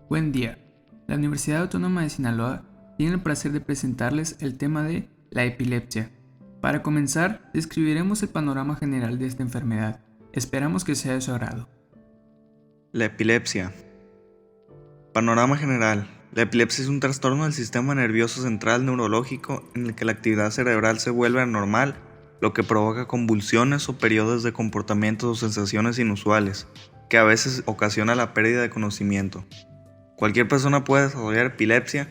Buen día. La Universidad Autónoma de Sinaloa tiene el placer de presentarles el tema de la epilepsia. Para comenzar, describiremos el panorama general de esta enfermedad. Esperamos que sea de su agrado. La epilepsia. Panorama general. La epilepsia es un trastorno del sistema nervioso central neurológico en el que la actividad cerebral se vuelve anormal, lo que provoca convulsiones o periodos de comportamientos o sensaciones inusuales, que a veces ocasiona la pérdida de conocimiento. Cualquier persona puede desarrollar epilepsia,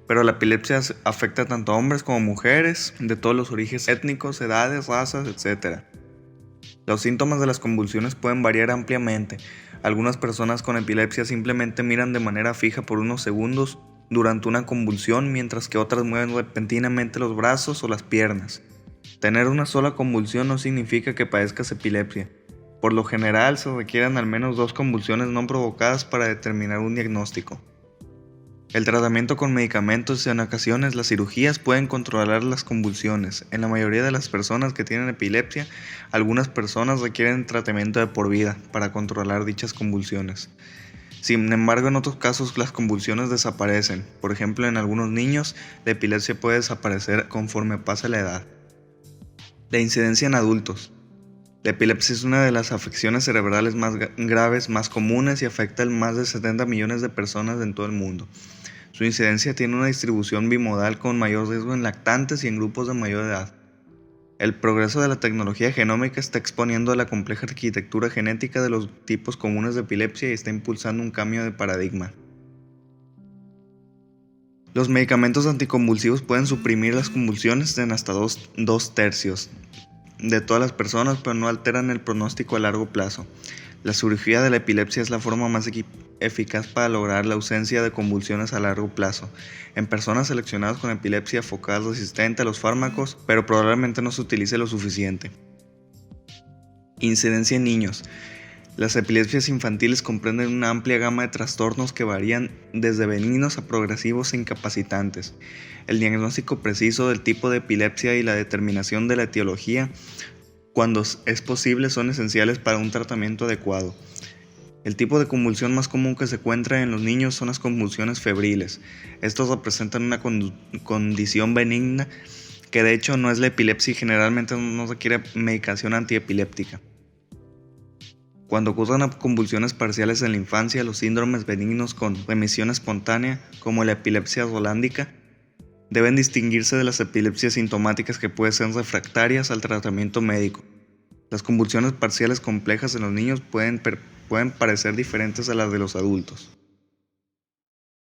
pero la epilepsia afecta tanto a hombres como mujeres, de todos los orígenes étnicos, edades, razas, etc. Los síntomas de las convulsiones pueden variar ampliamente. Algunas personas con epilepsia simplemente miran de manera fija por unos segundos durante una convulsión, mientras que otras mueven repentinamente los brazos o las piernas. Tener una sola convulsión no significa que padezcas epilepsia. Por lo general, se requieren al menos 2 convulsiones no provocadas para determinar un diagnóstico. El tratamiento con medicamentos y en ocasiones las cirugías pueden controlar las convulsiones. En la mayoría de las personas que tienen epilepsia, algunas personas requieren tratamiento de por vida para controlar dichas convulsiones. Sin embargo, en otros casos las convulsiones desaparecen. Por ejemplo, en algunos niños, la epilepsia puede desaparecer conforme pasa la edad. La incidencia en adultos. La epilepsia es una de las afecciones cerebrales más graves, más comunes y afecta a más de 70 millones de personas en todo el mundo. Su incidencia tiene una distribución bimodal con mayor riesgo en lactantes y en grupos de mayor edad. El progreso de la tecnología genómica está exponiendo a la compleja arquitectura genética de los tipos comunes de epilepsia y está impulsando un cambio de paradigma. Los medicamentos anticonvulsivos pueden suprimir las convulsiones en hasta dos tercios de todas las personas, pero no alteran el pronóstico a largo plazo. La cirugía de la epilepsia es la forma más eficaz para lograr la ausencia de convulsiones a largo plazo en personas seleccionadas con epilepsia focal resistente a los fármacos, pero probablemente no se utilice lo suficiente. Incidencia en niños. Las epilepsias infantiles comprenden una amplia gama de trastornos que varían desde benignos a progresivos e incapacitantes. El diagnóstico preciso del tipo de epilepsia y la determinación de la etiología, cuando es posible, son esenciales para un tratamiento adecuado. El tipo de convulsión más común que se encuentra en los niños son las convulsiones febriles. Estos representan una condición benigna que de hecho no es la epilepsia y generalmente no requiere medicación antiepiléptica. Cuando ocurran convulsiones parciales en la infancia, los síndromes benignos con remisión espontánea, como la epilepsia rolándica, deben distinguirse de las epilepsias sintomáticas que pueden ser refractarias al tratamiento médico. Las convulsiones parciales complejas en los niños pueden parecer diferentes a las de los adultos.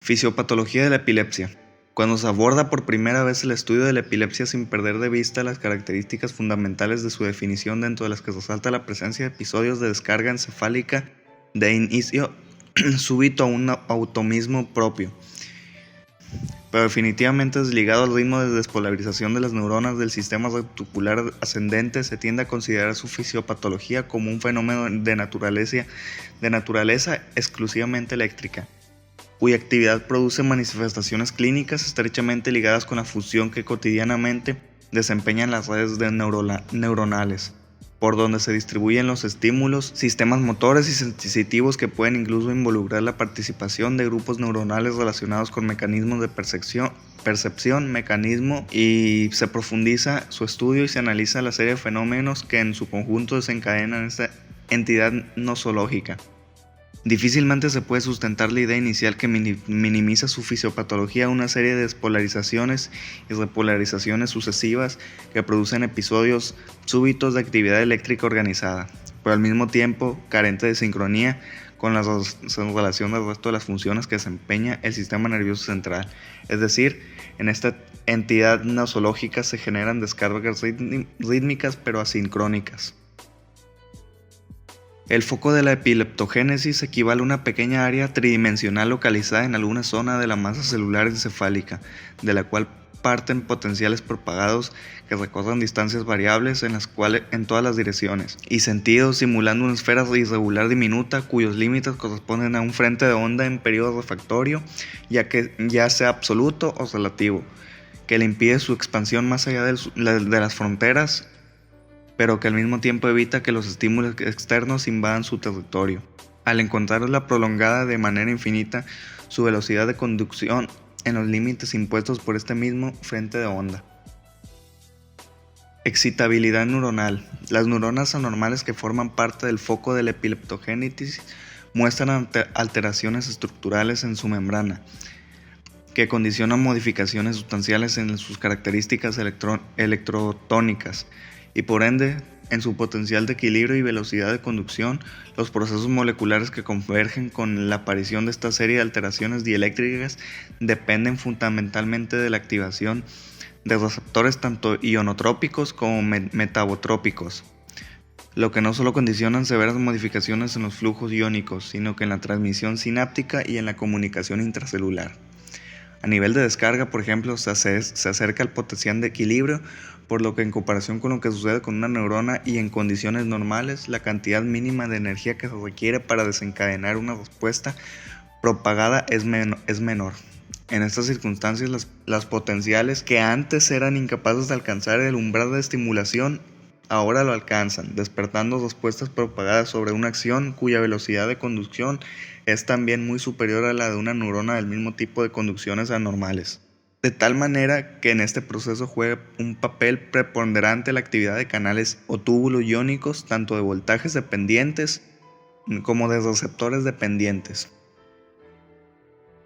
Fisiopatología de la epilepsia. Cuando se aborda por primera vez el estudio de la epilepsia sin perder de vista las características fundamentales de su definición, dentro de las que resalta la presencia de episodios de descarga encefálica de inicio súbito a un automismo propio, pero definitivamente desligado al ritmo de despolarización de las neuronas del sistema reticular ascendente, se tiende a considerar su fisiopatología como un fenómeno de naturaleza exclusivamente eléctrica, cuya actividad produce manifestaciones clínicas estrechamente ligadas con la función que cotidianamente desempeñan las redes neuronales, por donde se distribuyen los estímulos, sistemas motores y sensitivos que pueden incluso involucrar la participación de grupos neuronales relacionados con mecanismos de percepción, y se profundiza su estudio y se analiza la serie de fenómenos que en su conjunto desencadenan esta entidad nosológica. Difícilmente se puede sustentar la idea inicial que minimiza su fisiopatología a una serie de despolarizaciones y repolarizaciones sucesivas que producen episodios súbitos de actividad eléctrica organizada, pero al mismo tiempo carente de sincronía con la relación del resto de las funciones que desempeña el sistema nervioso central. Es decir, en esta entidad nosológica se generan descargas rítmicas pero asincrónicas. El foco de la epileptogénesis equivale a una pequeña área tridimensional localizada en alguna zona de la masa celular encefálica, de la cual parten potenciales propagados que recorren distancias variables en todas las direcciones y sentidos, simulando una esfera irregular diminuta cuyos límites corresponden a un frente de onda en periodo refractorio, ya sea absoluto o relativo, que le impide su expansión más allá de las fronteras, pero que al mismo tiempo evita que los estímulos externos invadan su territorio. al encontrarla prolongada de manera infinita su velocidad de conducción en los límites impuestos por este mismo frente de onda. Excitabilidad neuronal. Las neuronas anormales que forman parte del foco de la epileptogénesis muestran alteraciones estructurales en su membrana, que condicionan modificaciones sustanciales en sus características electrotónicas y por ende en su potencial de equilibrio y velocidad de conducción. Los procesos moleculares que convergen con la aparición de esta serie de alteraciones dieléctricas dependen fundamentalmente de la activación de receptores tanto ionotrópicos como metabotrópicos, lo que no solo condicionan severas modificaciones en los flujos iónicos, sino que en la transmisión sináptica y en la comunicación intracelular. A nivel de descarga, por ejemplo, se acerca al potencial de equilibrio, por lo que en comparación con lo que sucede con una neurona y en condiciones normales, la cantidad mínima de energía que se requiere para desencadenar una respuesta propagada es menor. En estas circunstancias, las potenciales que antes eran incapaces de alcanzar el umbral de estimulación, ahora lo alcanzan, despertando respuestas propagadas sobre una acción cuya velocidad de conducción es también muy superior a la de una neurona del mismo tipo de conducciones anormales. De tal manera que en este proceso juega un papel preponderante la actividad de canales o túbulos iónicos, tanto de voltajes dependientes como de receptores dependientes.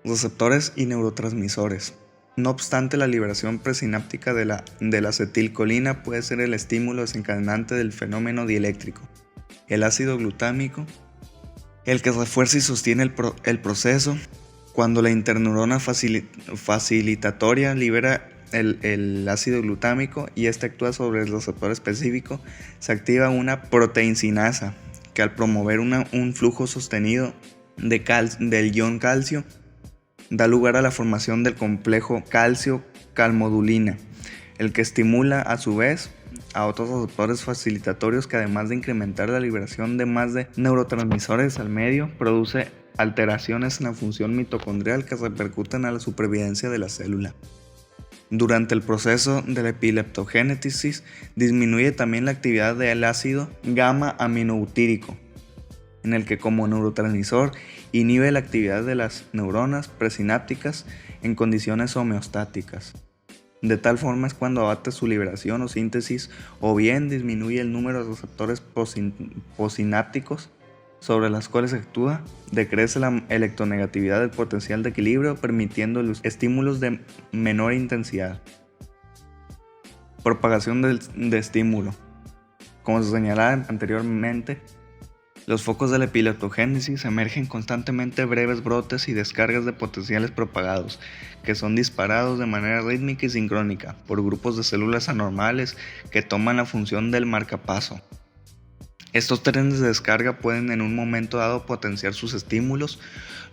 Receptores y neurotransmisores. No obstante, la liberación presináptica de la acetilcolina puede ser el estímulo desencadenante del fenómeno dieléctrico. El ácido glutámico, el que refuerza y sostiene el proceso. Cuando la interneurona facilitatoria libera el ácido glutámico y este actúa sobre el receptor específico, se activa una proteincinasa que al promover un flujo sostenido del ion calcio da lugar a la formación del complejo calcio-calmodulina, el que estimula a su vez a otros receptores facilitatorios que, además de incrementar la liberación de más de neurotransmisores al medio, produce alteraciones en la función mitocondrial que repercuten a la supervivencia de la célula. Durante el proceso de la epileptogénesis disminuye también la actividad del ácido gamma-aminobutírico, en el que como neurotransmisor inhibe la actividad de las neuronas presinápticas en condiciones homeostáticas. De tal forma es cuando abate su liberación o síntesis, o bien disminuye el número de receptores posinápticos sobre las cuales actúa, decrece la electronegatividad del potencial de equilibrio, permitiendo los estímulos de menor intensidad. Propagación de estímulo. Como se señalaba anteriormente, los focos de la epileptogénesis emergen constantemente breves brotes y descargas de potenciales propagados, que son disparados de manera rítmica y sincrónica por grupos de células anormales que toman la función del marcapaso. Estos trenes de descarga pueden en un momento dado potenciar sus estímulos,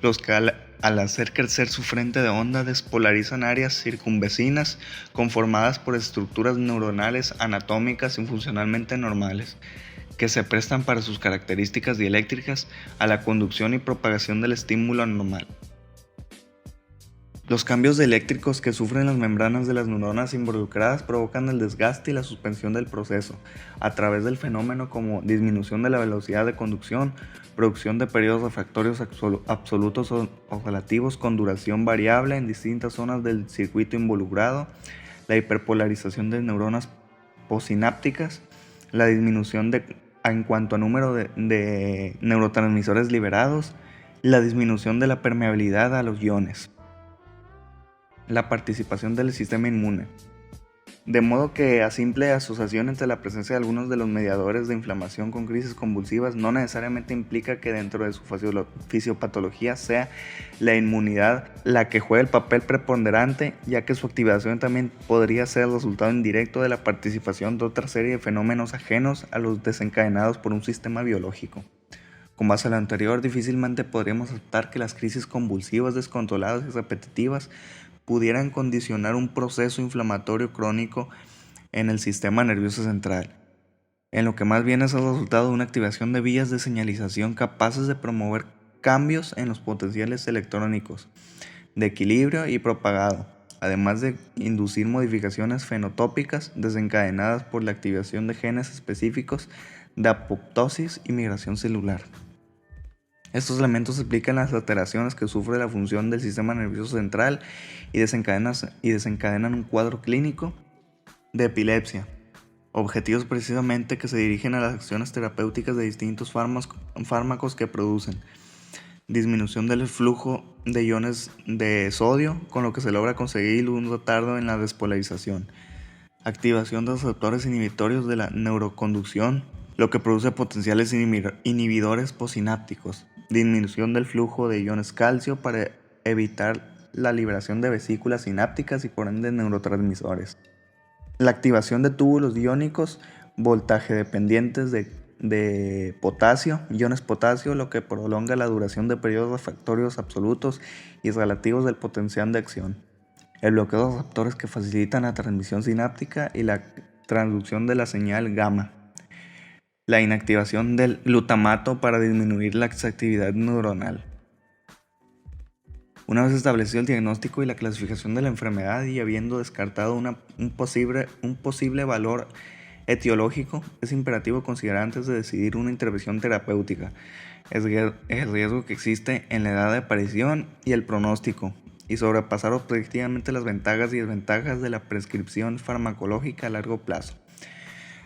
los que al hacer crecer su frente de onda despolarizan áreas circunvecinas conformadas por estructuras neuronales anatómicas y funcionalmente normales, que se prestan para sus características dieléctricas a la conducción y propagación del estímulo anormal. Los cambios dieléctricos que sufren las membranas de las neuronas involucradas provocan el desgaste y la suspensión del proceso, a través del fenómeno como disminución de la velocidad de conducción, producción de periodos refractorios absolutos o relativos con duración variable en distintas zonas del circuito involucrado, la hiperpolarización de neuronas posinápticas, la disminución en cuanto a número de neurotransmisores liberados, la disminución de la permeabilidad a los iones. La participación del sistema inmune. De modo que a simple asociación entre la presencia de algunos de los mediadores de inflamación con crisis convulsivas no necesariamente implica que dentro de su fisiopatología sea la inmunidad la que juegue el papel preponderante, ya que su activación también podría ser el resultado indirecto de la participación de otra serie de fenómenos ajenos a los desencadenados por un sistema biológico. Con base a lo anterior, difícilmente podríamos aceptar que las crisis convulsivas descontroladas y repetitivas pudieran condicionar un proceso inflamatorio crónico en el sistema nervioso central, en lo que más bien es el resultado de una activación de vías de señalización capaces de promover cambios en los potenciales electrónicos de equilibrio y propagado, además de inducir modificaciones fenotópicas desencadenadas por la activación de genes específicos de apoptosis y migración celular. Estos elementos explican las alteraciones que sufre la función del sistema nervioso central y desencadenan un cuadro clínico de epilepsia. Objetivos precisamente que se dirigen a las acciones terapéuticas de distintos fármacos que producen disminución del flujo de iones de sodio, con lo que se logra conseguir un retardo en la despolarización, activación de receptores inhibitorios de la neuroconducción, lo que produce potenciales inhibidores postsinápticos, disminución del flujo de iones calcio para evitar la liberación de vesículas sinápticas y por ende neurotransmisores, la activación de túbulos iónicos voltaje dependientes de potasio, iones potasio, lo que prolonga la duración de periodos refractorios absolutos y relativos del potencial de acción, el bloqueo de receptores que facilitan la transmisión sináptica y la transducción de la señal gamma, la inactivación del glutamato para disminuir la actividad neuronal. Una vez establecido el diagnóstico y la clasificación de la enfermedad y habiendo descartado un posible valor etiológico, es imperativo considerar antes de decidir una intervención terapéutica el riesgo que existe en la edad de aparición y el pronóstico, y sobrepasar objetivamente las ventajas y desventajas de la prescripción farmacológica a largo plazo.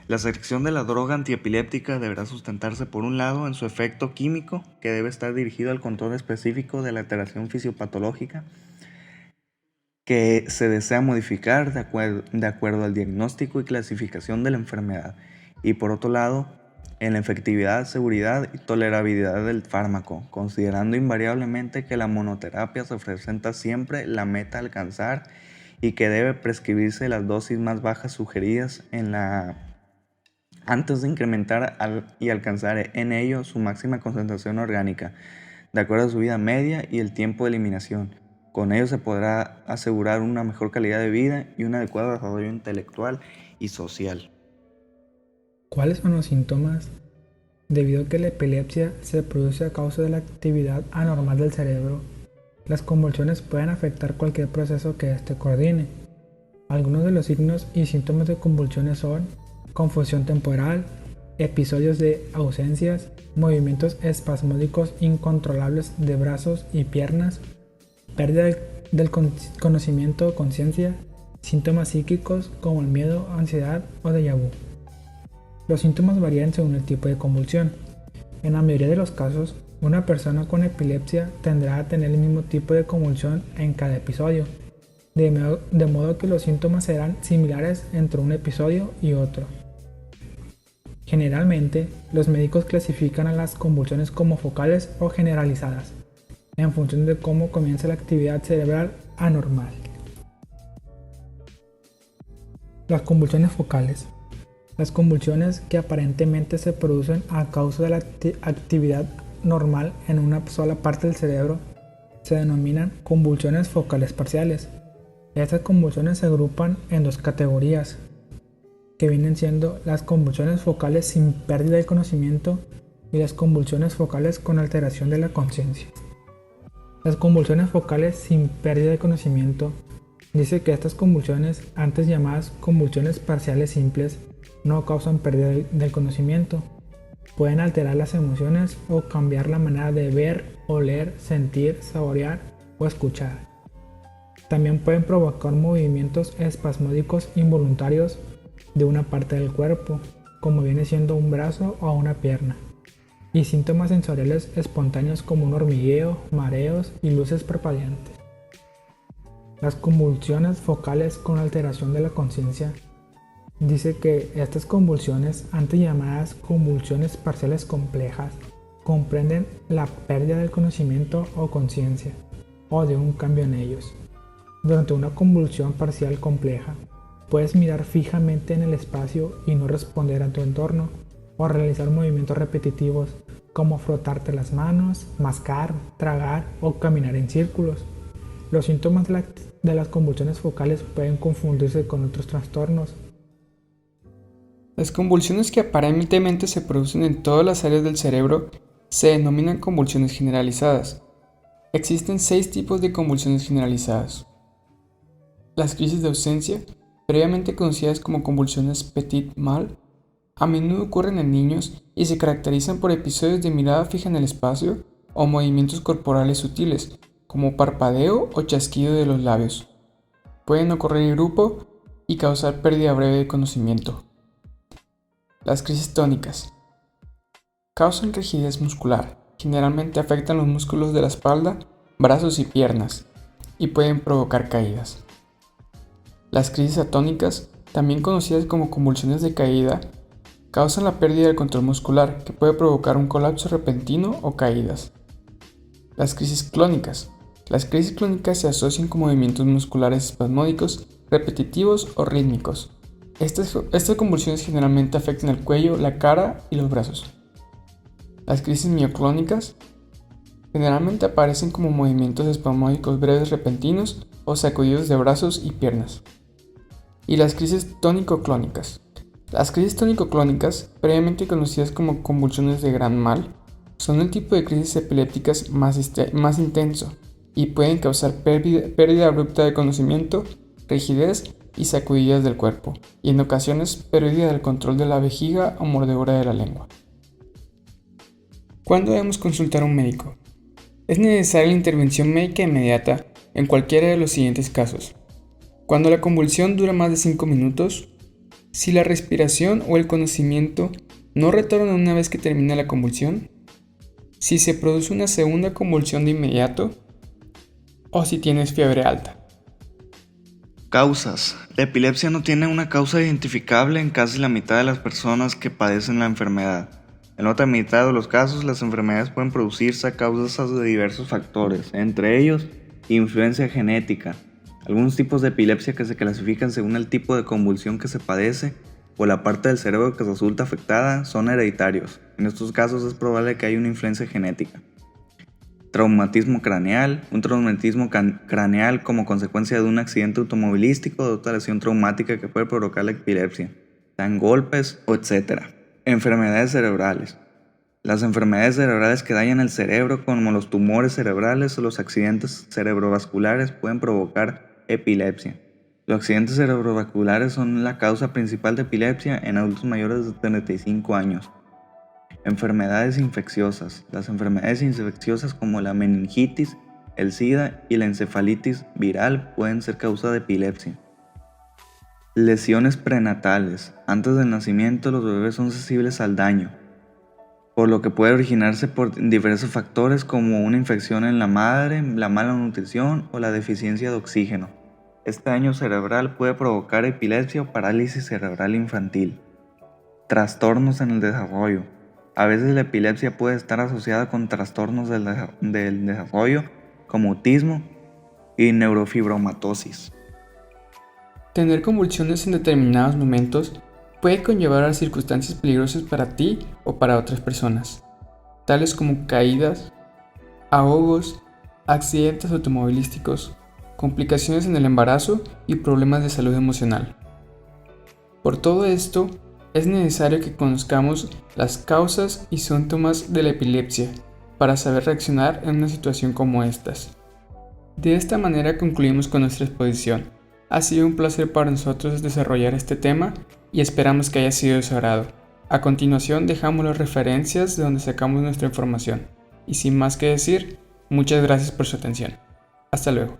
La selección de la droga antiepiléptica deberá sustentarse por un lado en su efecto químico, que debe estar dirigido al control específico de la alteración fisiopatológica que se desea modificar de acuerdo al diagnóstico y clasificación de la enfermedad, y por otro lado en la efectividad, seguridad y tolerabilidad del fármaco, considerando invariablemente que la monoterapia se presenta siempre la meta a alcanzar y que debe prescribirse las dosis más bajas sugeridas antes de incrementar y alcanzar en ello su máxima concentración orgánica, de acuerdo a su vida media y el tiempo de eliminación. Con ello se podrá asegurar una mejor calidad de vida y un adecuado desarrollo intelectual y social. ¿Cuáles son los síntomas? Debido a que la epilepsia se produce a causa de la actividad anormal del cerebro, las convulsiones pueden afectar cualquier proceso que éste coordine. Algunos de los signos y síntomas de convulsiones son confusión temporal, episodios de ausencias, movimientos espasmódicos incontrolables de brazos y piernas, pérdida del conocimiento o conciencia, síntomas psíquicos como el miedo, ansiedad o déjà vu. Los síntomas varían según el tipo de convulsión. En la mayoría de los casos, una persona con epilepsia tendrá a tener el mismo tipo de convulsión en cada episodio, de modo que los síntomas serán similares entre un episodio y otro. Generalmente, los médicos clasifican a las convulsiones como focales o generalizadas, en función de cómo comienza la actividad cerebral anormal. Las convulsiones focales. Las convulsiones que aparentemente se producen a causa de la actividad normal en una sola parte del cerebro se denominan convulsiones focales parciales. Estas convulsiones se agrupan en dos categorías, que vienen siendo las convulsiones focales sin pérdida del conocimiento y las convulsiones focales con alteración de la conciencia. Las convulsiones focales sin pérdida de conocimiento dice que estas convulsiones, antes llamadas convulsiones parciales simples, no causan pérdida del conocimiento. Pueden alterar las emociones o cambiar la manera de ver, oler, sentir, saborear o escuchar. También pueden provocar movimientos espasmódicos involuntarios de una parte del cuerpo, como viene siendo un brazo o una pierna, y síntomas sensoriales espontáneos como un hormigueo, mareos y luces parpadeantes. Las convulsiones focales con alteración de la conciencia dice que estas convulsiones, antes llamadas convulsiones parciales complejas, comprenden la pérdida del conocimiento o conciencia, o de un cambio en ellos. Durante una convulsión parcial compleja, puedes mirar fijamente en el espacio y no responder a tu entorno, o realizar movimientos repetitivos como frotarte las manos, mascar, tragar o caminar en círculos. Los síntomas de las convulsiones focales pueden confundirse con otros trastornos. Las convulsiones que aparentemente se producen en todas las áreas del cerebro se denominan convulsiones generalizadas. Existen 6 tipos de convulsiones generalizadas. Las crisis de ausencia, previamente conocidas como convulsiones petit mal, a menudo ocurren en niños y se caracterizan por episodios de mirada fija en el espacio, o movimientos corporales sutiles, como parpadeo o chasquido de los labios. Pueden ocurrir en grupo y causar pérdida breve de conocimiento. Las crisis tónicas causan rigidez muscular. Generalmente afectan los músculos de la espalda, brazos y piernas, y pueden provocar caídas. Las crisis atónicas, también conocidas como convulsiones de caída, causan la pérdida del control muscular, que puede provocar un colapso repentino o caídas. Las crisis clónicas. Las crisis clónicas se asocian con movimientos musculares espasmódicos, repetitivos o rítmicos. Estas convulsiones generalmente afectan el cuello, la cara y los brazos. Las crisis mioclónicas generalmente aparecen como movimientos espasmódicos breves repentinos o sacudidos de brazos y piernas. Y las crisis tónico-clónicas. Las crisis tónico-clónicas, previamente conocidas como convulsiones de gran mal, son el tipo de crisis epilépticas más intenso y pueden causar pérdida abrupta de conocimiento, rigidez y sacudidas del cuerpo, y en ocasiones pérdida del control de la vejiga o mordedura de la lengua. ¿Cuándo debemos consultar a un médico? Es necesaria la intervención médica inmediata en cualquiera de los siguientes casos. Cuando la convulsión dura más de 5 minutos, si la respiración o el conocimiento no retornan una vez que termina la convulsión, si se produce una segunda convulsión de inmediato o si tienes fiebre alta. Causas. La epilepsia no tiene una causa identificable en casi la mitad de las personas que padecen la enfermedad. En la otra mitad de los casos, las enfermedades pueden producirse a causa de diversos factores, entre ellos influencia genética, algunos tipos de epilepsia que se clasifican según el tipo de convulsión que se padece o la parte del cerebro que resulta afectada son hereditarios. En estos casos es probable que haya una influencia genética. Traumatismo craneal. Un traumatismo craneal como consecuencia de un accidente automovilístico o de otra lesión traumática que puede provocar la epilepsia, sean golpes o etc. Enfermedades cerebrales. Las enfermedades cerebrales que dañan el cerebro, como los tumores cerebrales o los accidentes cerebrovasculares, pueden provocar epilepsia. Los accidentes cerebrovasculares son la causa principal de epilepsia en adultos mayores de 35 años. Enfermedades infecciosas. Las enfermedades infecciosas como la meningitis, el SIDA y la encefalitis viral pueden ser causa de epilepsia. Lesiones prenatales. Antes del nacimiento los bebés son sensibles al daño, por lo que puede originarse por diversos factores como una infección en la madre, la mala nutrición o la deficiencia de oxígeno. Este daño cerebral puede provocar epilepsia o parálisis cerebral infantil. Trastornos en el desarrollo. A veces la epilepsia puede estar asociada con trastornos del desarrollo como autismo y neurofibromatosis. Tener convulsiones en determinados momentos puede conllevar a circunstancias peligrosas para ti o para otras personas, tales como caídas, ahogos, accidentes automovilísticos, complicaciones en el embarazo y problemas de salud emocional. Por todo esto, es necesario que conozcamos las causas y síntomas de la epilepsia para saber reaccionar en una situación como estas. De esta manera concluimos con nuestra exposición. Ha sido un placer para nosotros desarrollar este tema y esperamos que haya sido de su agrado. A continuación dejamos las referencias de donde sacamos nuestra información. Y sin más que decir, muchas gracias por su atención. Hasta luego.